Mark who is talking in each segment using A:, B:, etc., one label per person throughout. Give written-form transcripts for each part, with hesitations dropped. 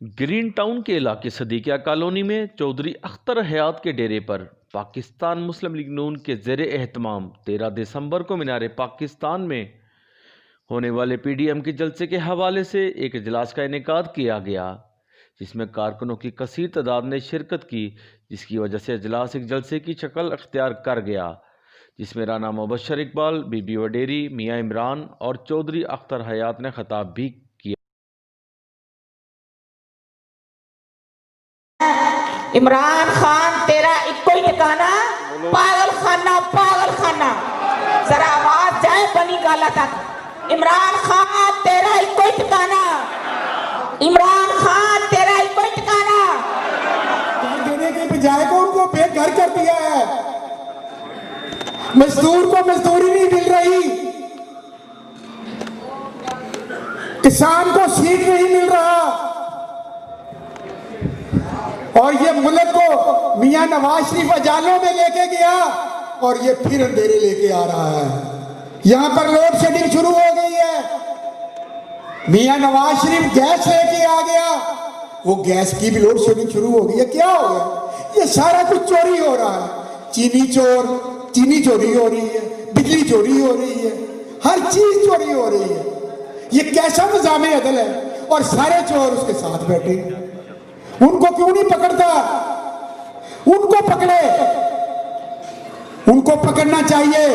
A: Green town के इलाके सदीकिया colony में चौधरी अख्तर हयात के डेरे पर पाकिस्तान मुस्लिम लीग नून के ज़ेरे एहतमाम 13 दिसंबर को मीनार पाकिस्तान में होने वाले पीडीएम के जलसे के हवाले से एक इजलास का इनेकाद किया गया, जिसमें कारकुनों की कसीर तादाद ने शिरकत की, जिसकी वजह से इजलास एक जलसे की शक्ल अख्तियार कर गया, जिसमें राना मुबशर इकबाल, बीबी वडेरी, मियाँ इमरान और चौधरी अख्तर हयात ने खिताब भी किया।
B: इमरान खान तेरा इको ही ठिकाना, पागल खाना, पागल खाना। जरा आवाज जाए बनी गाला तक। इमरान खान तेरा इको ही ठिकाना, इमरान खान तेरा इको ही ठिकाना।
C: देने के बजाय को उनको बेघर कर दिया है। मजदूर को मजदूरी नहीं मिल रही, किसान को सीट नहीं मिल रहा, और ये मुल्क को मियां नवाज शरीफ अजालों में लेके गया और ये फिर अंधेरे लेके आ रहा है। यहां पर लोड शेडिंग शुरू हो गई है। मियां नवाज शरीफ गैस लेके आ गया, वो गैस की भी लोड शेडिंग शुरू हो गई है। क्या हो गया? ये सारा कुछ चोरी हो रहा है। चीनी चोरी हो रही है, बिजली चोरी हो रही है, हर चीज चोरी हो रही है। ये कैसा निजाम अदल है? और सारे चोर उसके साथ बैठे। उनको क्यों नहीं पकड़ता? उनको पकड़े, उनको पकड़ना चाहिए।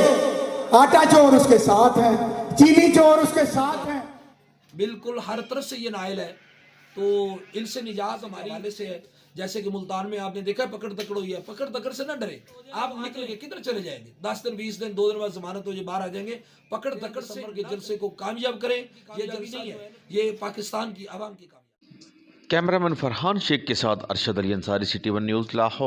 C: आटा चोर उसके साथ है, चीनी चोर उसके साथ है।
D: बिल्कुल हर तरफ से ये नाइल है, तो इनसे निजात हमारे वाले से है। जैसे कि मुल्तान में आपने देखा पकड़ दकड़ हुई है, पकड़ दकड़ से ना डरे। आप निकल के किधर चले जाएंगे? 10 दिन 20 दिन 2 दिन बाद जमानत हो, ये बाहर आ जाएंगे। पकड़ दकड़ से के जलसे को कामयाब करें। ये जलसा नहीं है, ये पाकिस्तान की आवाम की कामयाबी।
A: कैमरामैन फरहान शेख के साथ अरशद अली अंसारी, सिटी 1 न्यूज़, लाहौर।